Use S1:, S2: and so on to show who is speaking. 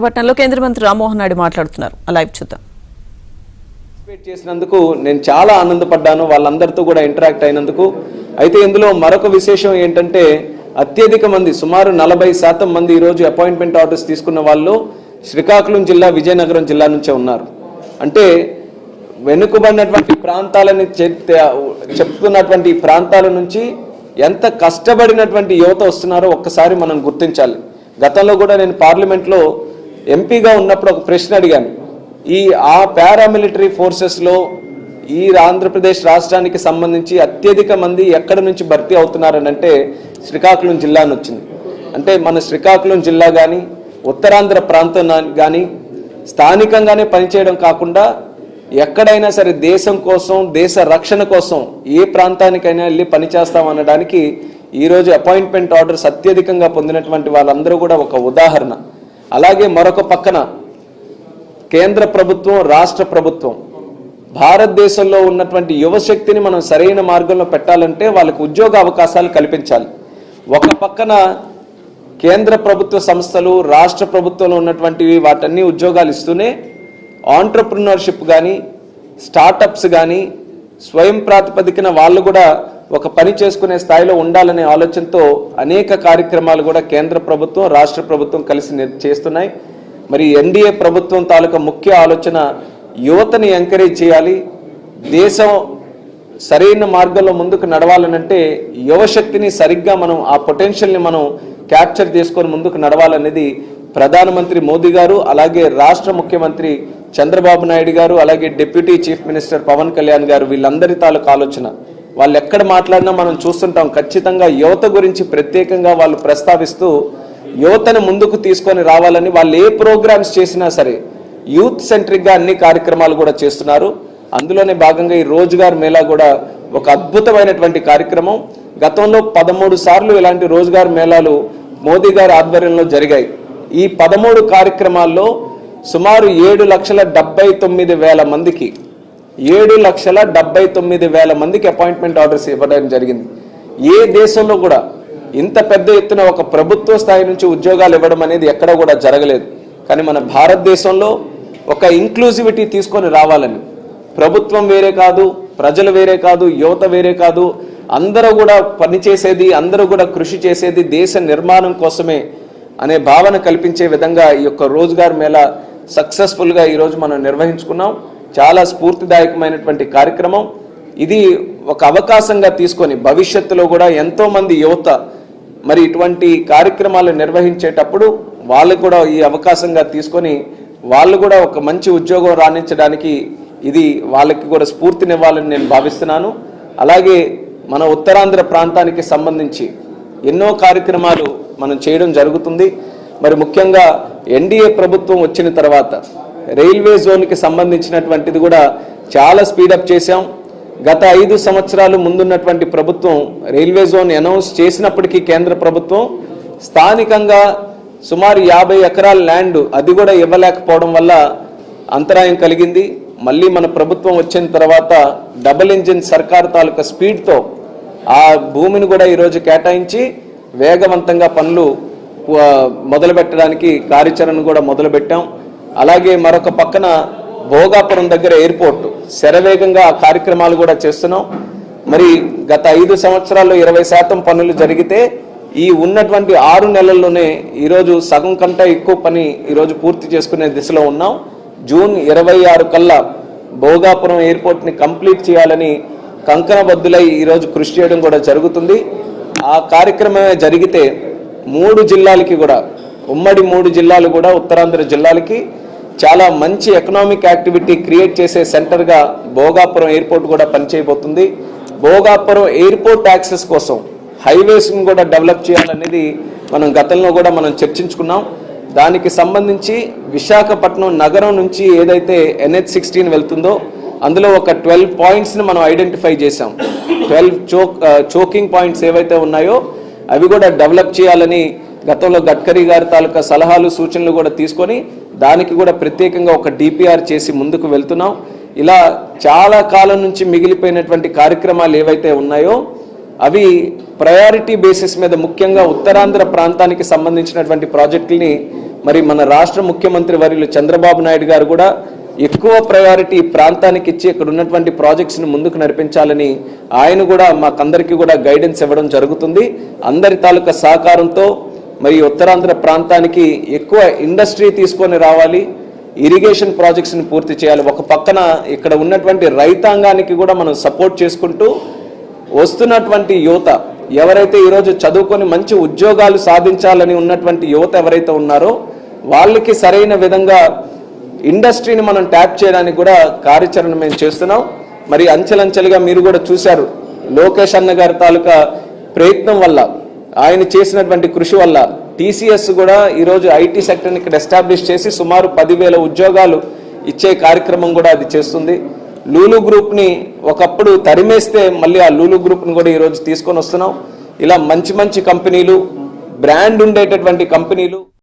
S1: పట్టణంలో కేంద్ర మంత్రి రామ్మోహన్ నాయుడు మాట్లాడుతున్నారు. లైవ్ చూద్దాం.
S2: చేసినందుకు నేను చాలా ఆనందపడ్డాను, వాళ్ళందరితో కూడా ఇంటరాక్ట్ అయినందుకు. అయితే ఇందులో మరొక విశేషం ఏంటంటే అత్యధిక మంది సుమారు 40% మంది ఈరోజు అపాయింట్మెంట్ ఆర్డర్స్ తీసుకున్న వాళ్ళు శ్రీకాకుళం జిల్లా, విజయనగరం జిల్లా నుంచే ఉన్నారు. అంటే వెనుకబడినటువంటి ప్రాంతాలని చెప్తున్నటువంటి ప్రాంతాల నుంచి ఎంత కష్టపడినటువంటి యువత వస్తున్నారో ఒక్కసారి మనం గుర్తించాలి. గతంలో కూడా నేను పార్లమెంట్లో ఎంపీగా ఉన్నప్పుడు ఒక ప్రశ్న అడిగాను. ఆ పారామిలిటరీ ఫోర్సెస్లో ఈ ఆంధ్రప్రదేశ్ రాష్ట్రానికి సంబంధించి అత్యధిక మంది ఎక్కడి నుంచి భర్తీ అవుతున్నారని అంటే శ్రీకాకుళం జిల్లా అని వచ్చింది. అంటే మన శ్రీకాకుళం జిల్లా కానీ ఉత్తరాంధ్ర ప్రాంతం కానీ స్థానికంగానే పనిచేయడం కాకుండా ఎక్కడైనా సరే దేశం కోసం, దేశ రక్షణ కోసం ఏ ప్రాంతానికైనా వెళ్ళి పనిచేస్తామనడానికి ఈరోజు అపాయింట్మెంట్ ఆర్డర్స్ అత్యధికంగా పొందినటువంటి వాళ్ళందరూ కూడా ఒక ఉదాహరణ. అలాగే మరొక పక్కన కేంద్ర ప్రభుత్వం, రాష్ట్ర ప్రభుత్వం భారతదేశంలో ఉన్నటువంటి యువశక్తిని మనం సరైన మార్గంలో పెట్టాలంటే వాళ్ళకి ఉద్యోగ అవకాశాలు కల్పించాలి. ఒక పక్కన కేంద్ర ప్రభుత్వ సంస్థలు, రాష్ట్ర ప్రభుత్వంలో ఉన్నటువంటివి వాటన్ని ఉద్యోగాలు ఇస్తూనే ఆంటర్ప్రినర్షిప్ కానీ, స్టార్టప్స్ కానీ స్వయం ప్రాతిపదికన వాళ్ళు కూడా ఒక పని చేసుకునే స్థాయిలో ఉండాలనే ఆలోచనతో అనేక కార్యక్రమాలు కూడా కేంద్ర ప్రభుత్వం, రాష్ట్ర ప్రభుత్వం కలిసి చేస్తున్నాయి. మరి ఎన్డీఏ ప్రభుత్వం తాలూకా ముఖ్య ఆలోచన యువతని ఎంకరేజ్ చేయాలి. దేశం సరైన మార్గంలో ముందుకు నడవాలనంటే యువశక్తిని సరిగ్గా మనం ఆ పొటెన్షియల్ని మనం క్యాప్చర్ చేసుకొని ముందుకు నడవాలనేది ప్రధానమంత్రి మోదీ గారు, అలాగే రాష్ట్ర ముఖ్యమంత్రి చంద్రబాబు నాయుడు గారు, అలాగే deputy chief minister Pawan Kalyan గారు వీళ్ళందరి తాలూకా ఆలోచన. వాళ్ళు ఎక్కడ మాట్లాడినా మనం చూస్తుంటాం, ఖచ్చితంగా యువత గురించి ప్రత్యేకంగా వాళ్ళు ప్రస్తావిస్తూ యువతను ముందుకు తీసుకొని రావాలని వాళ్ళు ఏ ప్రోగ్రామ్స్ చేసినా సరే యూత్ సెంట్రిక్గా అన్ని కార్యక్రమాలు కూడా చేస్తున్నారు. అందులోనే భాగంగా ఈ రోజ్గార్ మేళా కూడా ఒక అద్భుతమైనటువంటి కార్యక్రమం. గతంలో 13 సార్లు ఇలాంటి రోజ్గార్ మేళాలు మోదీ గారి ఆధ్వర్యంలో జరిగాయి. ఈ 13 కార్యక్రమాల్లో సుమారు 7,79,000 మందికి 7,79,000 మందికి అపాయింట్మెంట్ ఆర్డర్స్ ఇవ్వడం జరిగింది. ఏ దేశంలో కూడా ఇంత పెద్ద ఎత్తున ఒక ప్రభుత్వ స్థాయి నుంచి ఉద్యోగాలు ఇవ్వడం అనేది ఎక్కడ కూడా జరగలేదు. కానీ మన భారతదేశంలో ఒక ఇంక్లూజివిటీ తీసుకొని రావాలని, ప్రభుత్వం వేరే కాదు, ప్రజలు వేరే కాదు, యువత వేరే కాదు, అందరూ కూడా పనిచేసేది, అందరూ కూడా కృషి చేసేది దేశ నిర్మాణం కోసమే అనే భావన కల్పించే విధంగా ఈ యొక్క రోజ్గార్ మేళా సక్సెస్ఫుల్గా ఈరోజు మనం నిర్వహించుకున్నాం. చాలా స్ఫూర్తిదాయకమైనటువంటి కార్యక్రమం. ఇది ఒక అవకాశంగా తీసుకొని భవిష్యత్తులో కూడా ఎంతోమంది యువత మరి ఇటువంటి కార్యక్రమాలు నిర్వహించేటప్పుడు వాళ్ళు కూడా ఈ అవకాశంగా తీసుకొని వాళ్ళు కూడా ఒక మంచి ఉద్యోగం రాణించడానికి ఇది వాళ్ళకి కూడా స్ఫూర్తినివ్వాలని నేను భావిస్తున్నాను. అలాగే మన ఉత్తరాంధ్ర ప్రాంతానికి సంబంధించి ఎన్నో కార్యక్రమాలు మనం చేయడం జరుగుతుంది. మరి ముఖ్యంగా ఎన్డీఏ ప్రభుత్వం వచ్చిన తర్వాత రైల్వే జోన్కి సంబంధించినటువంటిది కూడా చాలా స్పీడప్ చేశాం. గత 5 సంవత్సరాలు ముందున్నటువంటి ప్రభుత్వం రైల్వే జోన్ అనౌన్స్ చేసినప్పటికీ కేంద్ర ప్రభుత్వం స్థానికంగా సుమారు 50 ఎకరాల ల్యాండ్ అది కూడా ఇవ్వలేకపోవడం వల్ల అంతరాయం కలిగింది. మళ్ళీ మన ప్రభుత్వం వచ్చిన తర్వాత డబుల్ ఇంజిన్ సర్కార్ తాలూకా స్పీడ్తో ఆ భూమిని కూడా ఈరోజు కేటాయించి వేగవంతంగా పనులు మొదలుపెట్టడానికి కార్యాచరణ కూడా మొదలుపెట్టాం. అలాగే మరొక పక్కన భోగాపురం దగ్గర ఎయిర్పోర్ట్ శరవేగంగా ఆ కార్యక్రమాలు కూడా చేస్తున్నాం. మరి గత 5 సంవత్సరాల్లో 20% పనులు జరిగితే ఈ ఉన్నటువంటి 6 నెలల్లోనే ఈరోజు సగం కంటే ఎక్కువ పని ఈరోజు పూర్తి చేసుకునే దిశలో ఉన్నాం. జూన్ 26 కల్లా భోగాపురం ఎయిర్పోర్ట్ని కంప్లీట్ చేయాలని కంకణబద్దులై ఈరోజు కృషి చేయడం కూడా జరుగుతుంది. ఆ కార్యక్రమమే జరిగితే 3 జిల్లాలకి కూడా, ఉమ్మడి 3 జిల్లాలు కూడా ఉత్తరాంధ్ర జిల్లాలకి చాలా మంచి ఎకనామిక్ యాక్టివిటీ క్రియేట్ చేసే సెంటర్గా భోగాపురం ఎయిర్పోర్ట్ కూడా పనిచేయబోతుంది. భోగాపురం ఎయిర్పోర్ట్ యాక్సెస్ కోసం హైవేస్ని కూడా డెవలప్ చేయాలనేది మనం గతంలో కూడా మనం చర్చించుకున్నాం. దానికి సంబంధించి విశాఖపట్నం నగరం నుంచి ఏదైతే NH16 వెళ్తుందో అందులో ఒక 12 పాయింట్స్ని మనం ఐడెంటిఫై చేసాం. 12 చోకింగ్ పాయింట్స్ ఏవైతే ఉన్నాయో అవి కూడా డెవలప్ చేయాలని గతంలో గడ్కరీ గారి తాలూకా సలహాలు, సూచనలు కూడా తీసుకొని దానికి కూడా ప్రత్యేకంగా ఒక DPR చేసి ముందుకు వెళ్తున్నాం. ఇలా చాలా కాలం నుంచి మిగిలిపోయినటువంటి కార్యక్రమాలు ఏవైతే ఉన్నాయో అవి ప్రయారిటీ బేసిస్ మీద ముఖ్యంగా ఉత్తరాంధ్ర ప్రాంతానికి సంబంధించినటువంటి ప్రాజెక్టుల్ని మరి మన రాష్ట్ర ముఖ్యమంత్రి వర్యులు చంద్రబాబు నాయుడు గారు కూడా ఎక్కువ ప్రయారిటీ ప్రాంతానికి ఇచ్చి ఇక్కడ ఉన్నటువంటి ప్రాజెక్ట్స్ని ముందుకు నడిపించాలని ఆయన కూడా మాకందరికీ కూడా గైడెన్స్ ఇవ్వడం జరుగుతుంది. అందరి తాలూకా సహకారంతో మరి ఉత్తరాంధ్ర ప్రాంతానికి ఎక్కువ ఇండస్ట్రీ తీసుకొని రావాలి, ఇరిగేషన్ ప్రాజెక్ట్స్ని పూర్తి చేయాలి. ఒక పక్కన ఇక్కడ ఉన్నటువంటి రైతాంగానికి కూడా మనం సపోర్ట్ చేసుకుంటూ వస్తున్నటువంటి యువత ఎవరైతే ఈరోజు చదువుకొని మంచి ఉద్యోగాలు సాధించాలని ఉన్నటువంటి యువత ఎవరైతే ఉన్నారో వాళ్ళకి సరైన విధంగా ఇండస్ట్రీని మనం ట్యాప్ చేయడానికి కూడా కార్యాచరణ మేము చేస్తున్నాం. మరి అంచెలంచెలుగా మీరు కూడా చూశారు, లోకేష్ అన్న గారి తాలూకా ప్రయత్నం వల్ల, ఆయన చేసినటువంటి కృషి వల్ల టీసీఎస్ కూడా ఈరోజు ఐటీ సెక్టర్ని ఇక్కడ ఎస్టాబ్లిష్ చేసి సుమారు 10,000 ఉద్యోగాలు ఇచ్చే కార్యక్రమం కూడా అది చేస్తుంది. లూలు గ్రూప్ని ఒకప్పుడు తరిమేస్తే మళ్ళీ ఆ లూలు గ్రూప్ని కూడా ఈరోజు తీసుకొని వస్తున్నాం. ఇలా మంచి మంచి కంపెనీలు, బ్రాండ్ ఉండేటటువంటి కంపెనీలు